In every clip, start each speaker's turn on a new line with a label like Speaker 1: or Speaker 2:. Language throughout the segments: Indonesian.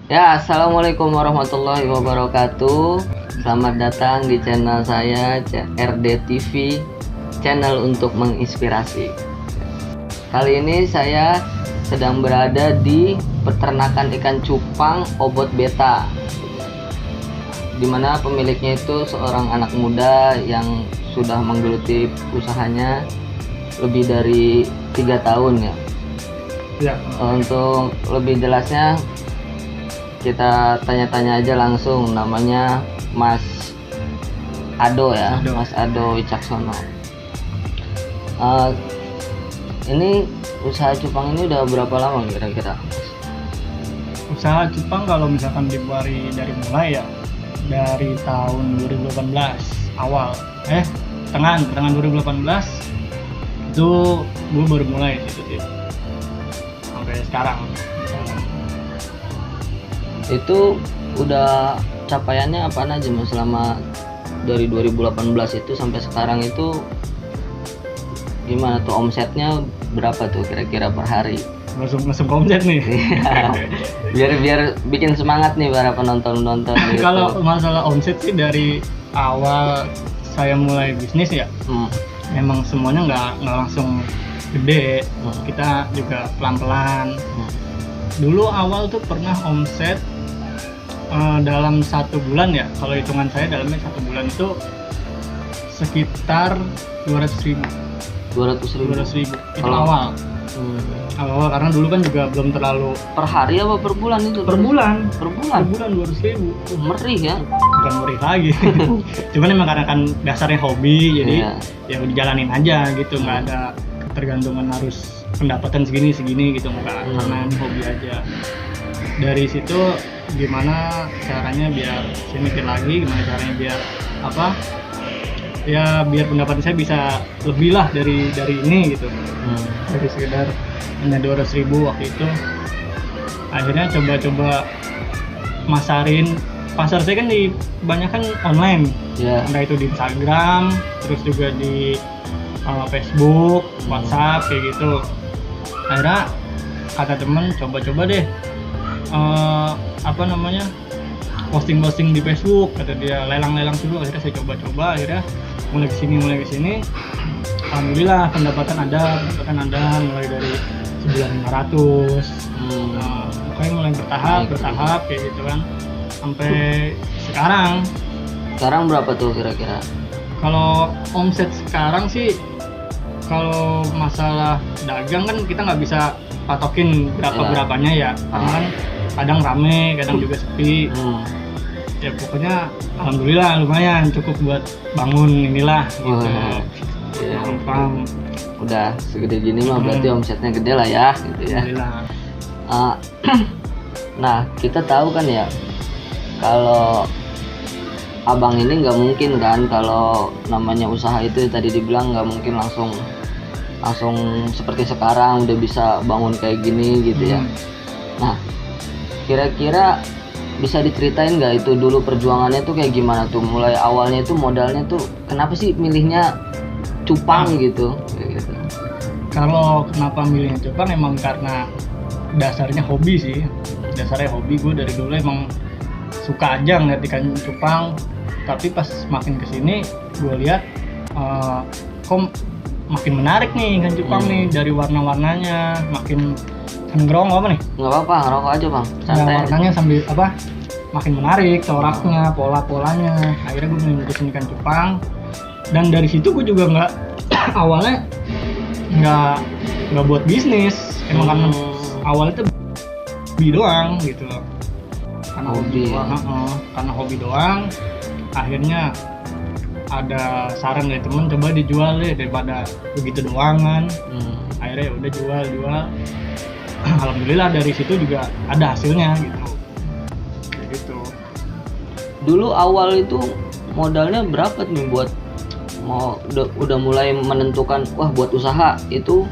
Speaker 1: Ya, assalamualaikum warahmatullahi wabarakatuh. Selamat datang di channel saya RD TV, channel untuk menginspirasi. Kali ini saya sedang berada di peternakan ikan cupang Obot Beta, dimana pemiliknya itu seorang anak muda yang sudah menggeluti usahanya lebih dari 3 tahun ya.
Speaker 2: Ya.
Speaker 1: Untuk lebih jelasnya kita tanya-tanya aja langsung, namanya Mas Ado ya,
Speaker 2: Ado.
Speaker 1: Mas Ado Wicaksono. Ini usaha cupang ini udah berapa lama kira-kira?
Speaker 2: Usaha cupang kalau misalkan dari mulai ya dari tahun 2018 awal, pertengahan 2018 itu gue baru mulai situ sampai sekarang.
Speaker 1: Itu udah capaiannya apaan aja Mas selama dari 2018 itu sampai sekarang itu gimana tuh, omsetnya berapa tuh kira-kira per hari?
Speaker 2: Langsung komset nih.
Speaker 1: biar bikin semangat nih para penonton gitu.
Speaker 2: Kalau masalah omset sih dari awal saya mulai bisnis ya, memang semuanya nggak langsung gede. Kita juga pelan-pelan. Dulu awal tuh pernah omset dalam 1 bulan ya, kalau hitungan saya dalamnya 1 bulan itu sekitar 200.000 itu
Speaker 1: Kalau-
Speaker 2: awal karena dulu kan juga belum terlalu
Speaker 1: per hari apa per bulan itu?
Speaker 2: per bulan 200.000.
Speaker 1: Merih ya.
Speaker 2: Bukan murih lagi. Cuman emang karena kan dasarnya hobi, jadi
Speaker 1: Iya.
Speaker 2: ya dijalanin aja gitu, nggak ada ketergantungan harus pendapatan segini gitu, enggak, karena ini hobi aja. Dari situ gimana caranya biar saya mikir lagi gimana caranya biar biar pendapatan saya bisa lebih lah dari ini gitu. Dari sekedar hanya 200.000 waktu itu, akhirnya coba masarin. Pasar saya kan kebanyakan online, entah itu di Instagram, terus juga di Facebook, WhatsApp kayak gitu. Akhirnya kata temen, coba deh posting di Facebook, kata dia lelang dulu. Akhirnya saya coba, akhirnya mulai kesini. Alhamdulillah pendapatan ada mulai dari sebulan 500. Pokoknya mulai bertahap kayak gitu kan sampai sekarang
Speaker 1: Berapa tuh kira-kira?
Speaker 2: Kalau omset sekarang sih, kalau masalah dagang kan kita nggak bisa patokin berapanya ya, karena kan kadang rame, kadang juga sepi. Ya pokoknya alhamdulillah lumayan cukup buat bangun inilah gitu.
Speaker 1: Ya,
Speaker 2: Paham.
Speaker 1: udah segede gini mah berarti omsetnya gede lah ya gitu ya.
Speaker 2: Alhamdulillah.
Speaker 1: Nah, kita tahu kan ya, kalau abang ini nggak mungkin kan, kalau namanya usaha itu tadi dibilang nggak mungkin langsung seperti sekarang udah bisa bangun kayak gini gitu ya. Nah, kira-kira bisa diceritain nggak itu dulu perjuangannya tuh kayak gimana tuh, mulai awalnya itu modalnya tuh kenapa sih milihnya cupang gitu? Kayak gitu.
Speaker 2: Kalau kenapa milihnya cupang emang karena dasarnya hobi sih. Dasarnya hobi, gue dari dulu emang suka aja ngeliat ikan cupang. Tapi pas makin kesini gue lihat kok makin menarik nih ikan cupang nih, dari warna-warnanya makin ngerong apa nih?
Speaker 1: Nggak apa-apa, ngerokok aja bang,
Speaker 2: Nah,
Speaker 1: santai.
Speaker 2: warnanya sambil makin menarik, coraknya, pola-polanya. Akhirnya gue mutusin ikan cupang, dan dari situ gue juga nggak awalnya nggak buat bisnis, emang karena awalnya tuh hobi doang gitu loh. Karena hobi doang, karena hobi doang. Akhirnya ada saran dari temen, coba dijual deh daripada begitu doang kan. Akhirnya udah jual. Alhamdulillah dari situ juga ada hasilnya gitu. Kayak gitu.
Speaker 1: Dulu awal itu modalnya berapa nih buat udah mulai menentukan wah buat usaha itu,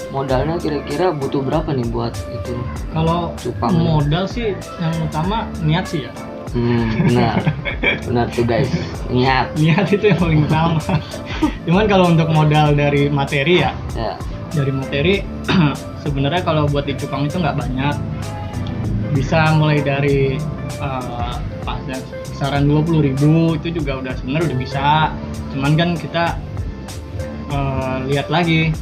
Speaker 1: modalnya kira-kira butuh berapa nih buat itu?
Speaker 2: Kalau
Speaker 1: Cupang.
Speaker 2: modal sih yang utama niat sih ya.
Speaker 1: Benar tuh guys, niat.
Speaker 2: Niat itu yang paling utama. Cuman kalau untuk modal dari materi ya,
Speaker 1: Ya.
Speaker 2: dari materi sebenarnya kalau buat di cupang itu nggak banyak. bisa mulai dari pasnya kisaran 20.000 itu juga udah sebenarnya udah bisa. Cuman kan kita lihat lagi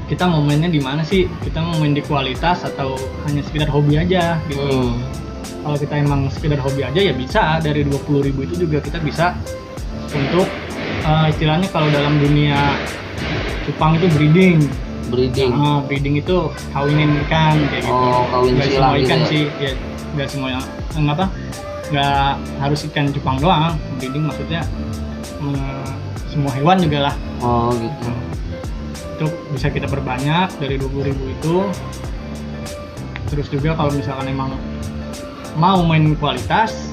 Speaker 2: kita mau mainnya di mana sih, kita mau main di kualitas atau hanya sekedar hobi aja gitu. Kalau kita emang sekedar hobi aja ya bisa, dari 20.000 itu juga kita bisa untuk istilahnya kalau dalam dunia cupang itu breeding. Breeding itu kawinin ikan kayak gitu.
Speaker 1: Kawin
Speaker 2: Nggak
Speaker 1: silang
Speaker 2: semua ikan
Speaker 1: gitu
Speaker 2: sih, ya nggak semua yang nggak harus ikan cupang doang. Breeding maksudnya semua hewan juga lah.
Speaker 1: Gitu.
Speaker 2: Itu bisa kita perbanyak dari 20.000 itu. Terus juga kalau misalkan emang mau main kualitas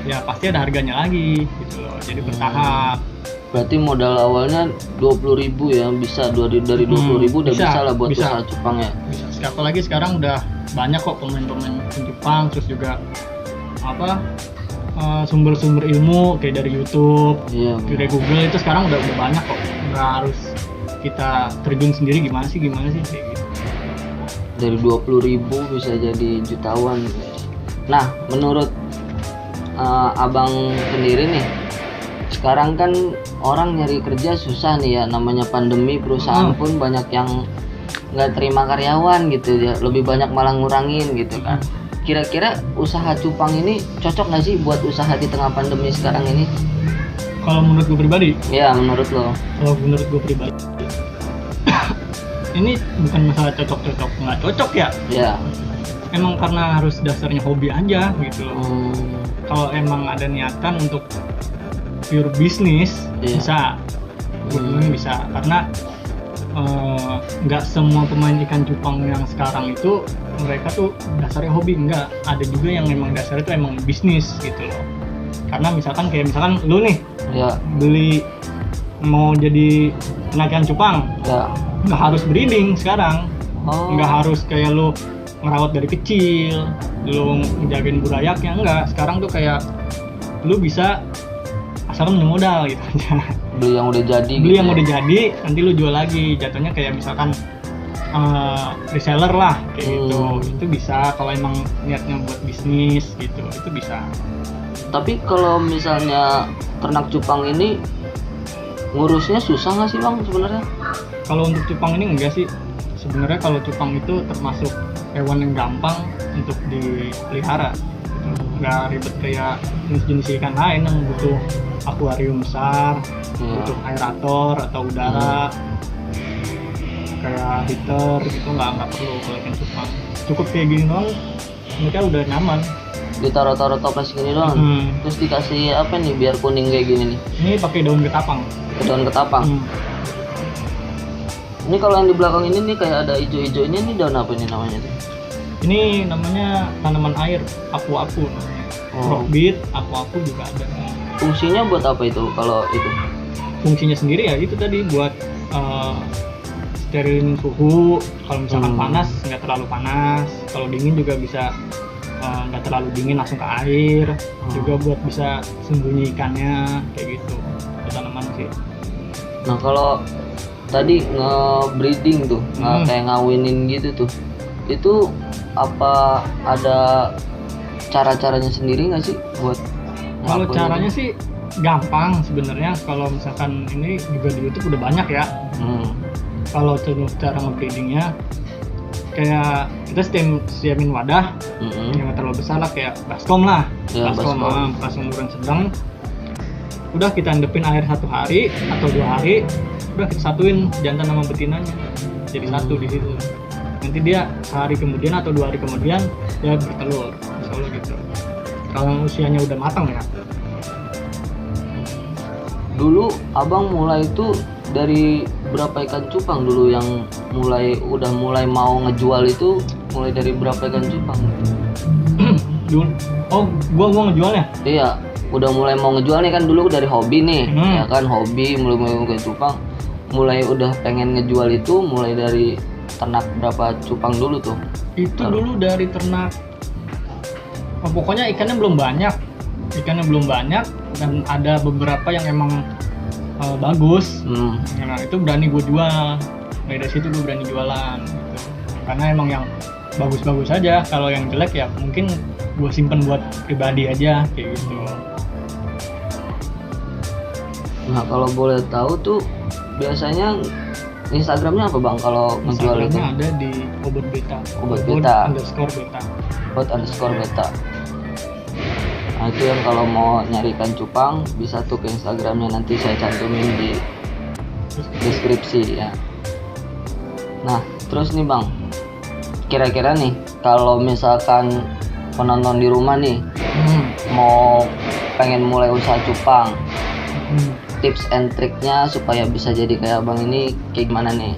Speaker 2: ya pasti ada harganya lagi gitu loh, jadi bertahap.
Speaker 1: Berarti modal awalnya 20.000 ya, bisa dari 20.000 udah bisa lah buat usaha cupang ya.
Speaker 2: Bisa. Apalagi sekarang udah banyak kok pemain-pemain cupang, terus juga sumber-sumber ilmu kayak dari YouTube, dari Google itu sekarang udah banyak kok. Nggak harus kita terjun sendiri gimana sih kayak gitu.
Speaker 1: Dari 20.000 bisa jadi jutawan. Nah, menurut abang sendiri nih, sekarang kan orang nyari kerja susah nih ya, namanya pandemi, perusahaan pun banyak yang nggak terima karyawan gitu ya, lebih banyak malah ngurangin gitu kan. Kira-kira usaha cupang ini cocok nggak sih buat usaha di tengah pandemi sekarang ini?
Speaker 2: Kalau menurut gue pribadi?
Speaker 1: Ya, menurut lo?
Speaker 2: Kalau menurut gue pribadi, ini bukan masalah cocok nggak cocok ya.
Speaker 1: Ya.
Speaker 2: Emang karena harus dasarnya hobi aja gitu loh. Kalau emang ada niatan untuk pure bisnis, bisa. Bisa, karena nggak semua pemain ikan cupang yang sekarang itu mereka tuh dasarnya hobi, enggak. Ada juga yang emang dasarnya tuh emang bisnis gitu loh. Karena misalkan lu nih, beli mau jadi penagihan cupang, nggak harus breeding sekarang. Nggak harus kayak lu ngerawat dari kecil, lu ngejagain burayaknya, enggak. Sekarang tuh kayak lu bisa asalkan punya modal gitu aja.
Speaker 1: Beli yang udah jadi.
Speaker 2: Yang udah jadi, nanti lu jual lagi. Jatuhnya kayak misalkan reseller lah kayak gitu. Itu bisa kalau emang niatnya buat bisnis gitu, itu bisa.
Speaker 1: Tapi kalau misalnya ternak cupang ini ngurusnya susah nggak sih bang sebenarnya?
Speaker 2: Kalau untuk cupang ini enggak sih. Sebenarnya kalau cupang itu termasuk hewan yang gampang untuk dipelihara. Nggak ribet kayak jenis-jenis ikan lain yang butuh akuarium besar, butuh aerator atau udara, kayak heater gitu, nggak perlu kalau ikan cupang. Cukup kayak gini doang, mereka udah nyaman.
Speaker 1: Ditaruh-taruh toples gini doang, terus dikasih apa nih biar kuning kayak gini nih?
Speaker 2: Ini pakai daun ketapang.
Speaker 1: Daun ketapang. Ini kalau yang di belakang ini nih kayak ada hijau-hijau ini daun apa ini namanya tuh?
Speaker 2: Ini namanya tanaman air, apu-apu. Rockbeet, apu-apu juga ada.
Speaker 1: Fungsinya buat apa itu kalau itu?
Speaker 2: Fungsinya sendiri ya itu tadi buat sterilin suhu. Kalau misalkan panas nggak terlalu panas, kalau dingin juga bisa nggak terlalu dingin langsung ke air. Juga buat bisa sembunyi ikannya kayak gitu. Itu tanaman sih.
Speaker 1: Nah kalau tadi nge-breeding tuh, kayak ngawinin gitu tuh, itu apa ada cara-caranya sendiri nggak sih buat?
Speaker 2: Kalau caranya sih gampang sebenarnya. Kalau misalkan ini juga di YouTube udah banyak ya. Kalau cara nge-breedingnya kayak kita siapin wadah yang terlalu besar lah, kayak baskom lah, baskom ukuran sedang. Udah kita endepin air 1 hari atau 2 hari, udah kita satuin jantan sama betinanya jadi satu di situ. Nanti dia sehari kemudian atau 2 hari kemudian dia bertelur, misalnya gitu. Kalau usianya udah matang ya.
Speaker 1: Dulu abang mulai itu dari berapa ikan cupang dulu yang udah mulai mau ngejual itu, mulai dari berapa ikan cupang?
Speaker 2: Gua ngejualnya?
Speaker 1: Iya, udah mulai mau ngejual nih kan, dulu dari hobi nih, ya kan, hobi mulai ikan cupang, mulai udah pengen ngejual itu mulai dari ternak berapa cupang dulu tuh?
Speaker 2: Itu dulu dari ternak, pokoknya ikannya belum banyak dan ada beberapa yang emang bagus. Nah itu berani gue jual, dari situ gue berani jualan gitu. Karena emang yang bagus-bagus aja. Kalau yang jelek ya mungkin gue simpen buat pribadi aja kayak gitu.
Speaker 1: Nah kalau boleh tahu tuh biasanya Instagramnya apa bang kalau menjual itu?
Speaker 2: Instagramnya ada di Obot Beta.
Speaker 1: _beta. _beta. Nah itu yang kalau mau nyari ikan cupang bisa tuh ke Instagramnya, nanti saya cantumin di deskripsi ya. Nah terus nih bang, kira-kira nih kalau misalkan penonton di rumah nih mau pengen mulai usaha cupang, tips and triknya supaya bisa jadi kayak bang ini kayak gimana nih?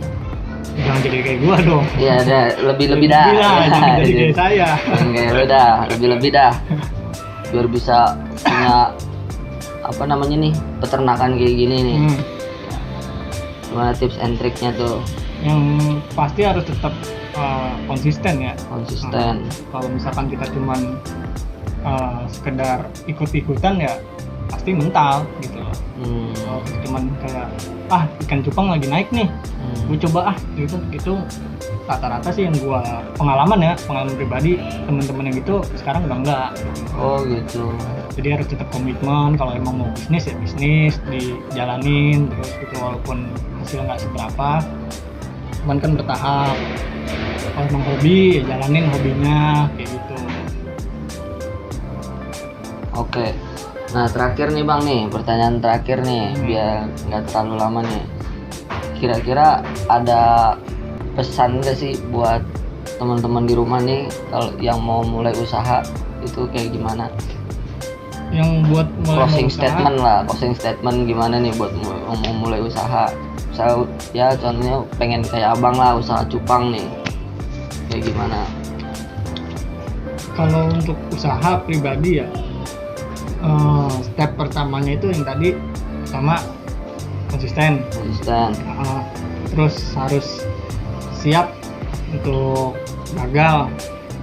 Speaker 2: Jangan jadi kayak gua dong.
Speaker 1: Iya ada lebih dah.
Speaker 2: Jangan jadi kayak saya.
Speaker 1: Jangan kayak lu dah, lebih dah. Biar bisa punya apa namanya nih peternakan kayak gini nih. Gimana tips and triknya tuh?
Speaker 2: Yang pasti harus tetap konsisten ya.
Speaker 1: Konsisten.
Speaker 2: Kalau misalkan kita cuman sekedar ikut-ikutan ya pasti mental gitu loh. Kalau cuman kayak ikan cupang lagi naik nih, gue coba gitu rata-rata sih yang gue pengalaman pribadi, temen-temen yang gitu sekarang udah enggak.
Speaker 1: Oh gitu.
Speaker 2: Jadi harus tetap komitmen. Kalau emang mau bisnis ya bisnis, dijalanin terus gitu, walaupun hasilnya nggak seberapa, cuman kan bertahap. Kalau emang hobi ya jalanin hobinya kayak gitu.
Speaker 1: Oke. Nah terakhir nih bang nih, pertanyaan terakhir nih biar nggak terlalu lama nih. Kira-kira ada pesan nggak sih buat teman-teman di rumah nih kalau yang mau mulai usaha itu kayak gimana?
Speaker 2: Yang buat mulai
Speaker 1: closing statement gimana nih buat mau mulai usaha? Saya ya contohnya pengen kayak abang lah usaha cupang nih, kayak gimana?
Speaker 2: Kalau untuk usaha pribadi ya, step pertamanya itu yang tadi, pertama konsisten. Terus harus siap untuk gagal,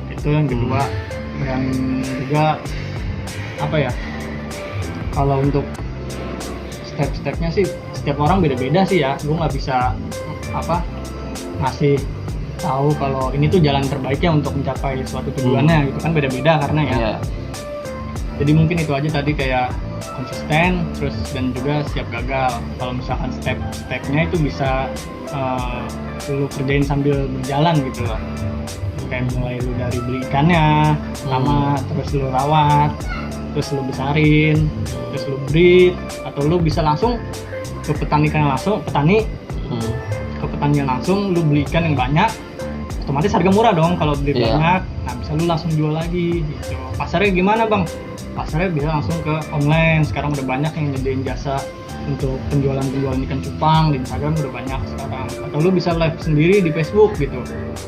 Speaker 2: itu yang kedua. Dan juga apa ya, kalau untuk step-stepnya sih setiap orang beda-beda sih ya. Gue nggak bisa ngasih tahu kalau ini tuh jalan terbaiknya untuk mencapai suatu tujuannya gitu kan, beda-beda karena ya. Jadi mungkin itu aja tadi, kayak konsisten terus dan juga siap gagal. Kalau misalkan step-stepnya itu bisa lu kerjain sambil berjalan gitu loh. Kayak mulai lu dari beli ikannya pertama, terus lu rawat, terus lu besarin, terus lu breed, atau lu bisa langsung ke petani langsung lu beli ikan yang banyak, otomatis harga murah dong kalau beli banyak. Nah bisa lu langsung jual lagi gitu. Pasarnya gimana bang? Pasarnya bisa langsung ke online. Sekarang udah banyak yang nyediain jasa untuk penjualan ikan cupang di Instagram, udah banyak sekarang. Atau lu bisa live sendiri di Facebook gitu,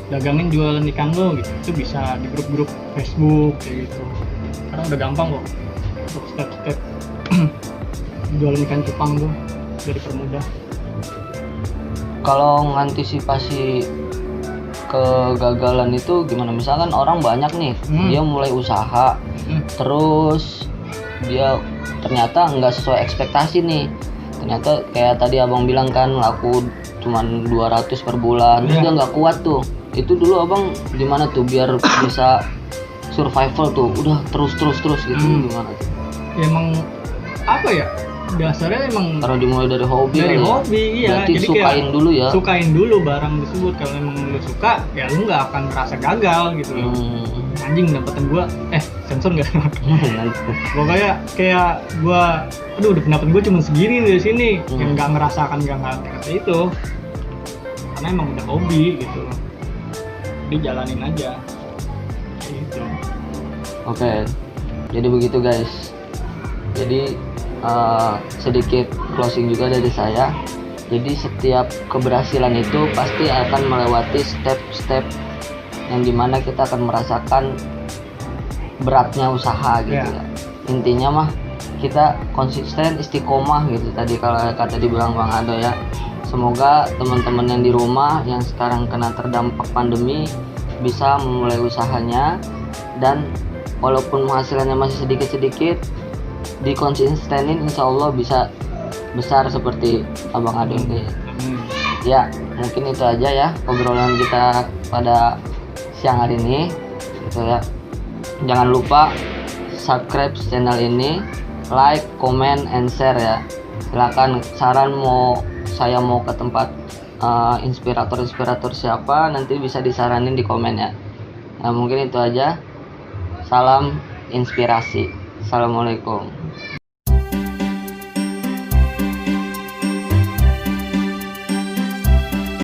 Speaker 2: dagangin jualan ikan lu gitu. Itu bisa di grup-grup Facebook kayak gitu. Sekarang udah gampang kok untuk step-step jualan ikan cupang tuh, udah dipermudah.
Speaker 1: Kalau ngantisipasi kegagalan itu gimana? Misalkan orang banyak nih, dia mulai usaha, terus dia ternyata nggak sesuai ekspektasi nih. Ternyata kayak tadi abang bilang kan laku cuman 200 per bulan, terus dia nggak kuat tuh. Itu dulu abang gimana tuh biar bisa survival tuh, udah terus gitu gimana tuh?
Speaker 2: Ya, emang apa ya? Dasarnya emang
Speaker 1: karena dimulai dari hobi.
Speaker 2: Iya.
Speaker 1: Berarti
Speaker 2: jadi
Speaker 1: sukain dulu ya.
Speaker 2: Sukain dulu barang tersebut. Kalau emang lu suka, ya lu nggak akan merasa gagal gitu loh. Anjing dapetin gua, sensor nggak? Pokoknya kayak gua, udah pendapat gua cuma segini dari sini, yang nggak ngerasakan kayak itu. Karena emang udah hobi gitu. Jadi jalanin aja. Gitu.
Speaker 1: Oke. Jadi begitu guys. Jadi sedikit closing juga dari saya. Jadi setiap keberhasilan itu pasti akan melewati step-step yang dimana kita akan merasakan beratnya usaha gitu ya. Intinya mah kita konsisten, istiqomah gitu tadi kalau kata dibilang Bang Ado ya. Semoga teman-teman yang di rumah yang sekarang kena terdampak pandemi bisa memulai usahanya, dan walaupun penghasilannya masih sedikit-sedikit, dikonsistenin, insya Allah bisa besar seperti Abang Ado ini. Ya mungkin itu aja ya obrolan kita pada siang hari ini gitu ya. Jangan lupa subscribe channel ini, like, comment, and share ya. Silakan saran saya mau ke tempat inspirator siapa, nanti bisa disaranin di komen ya. Nah, mungkin itu aja. Salam inspirasi. Assalamualaikum.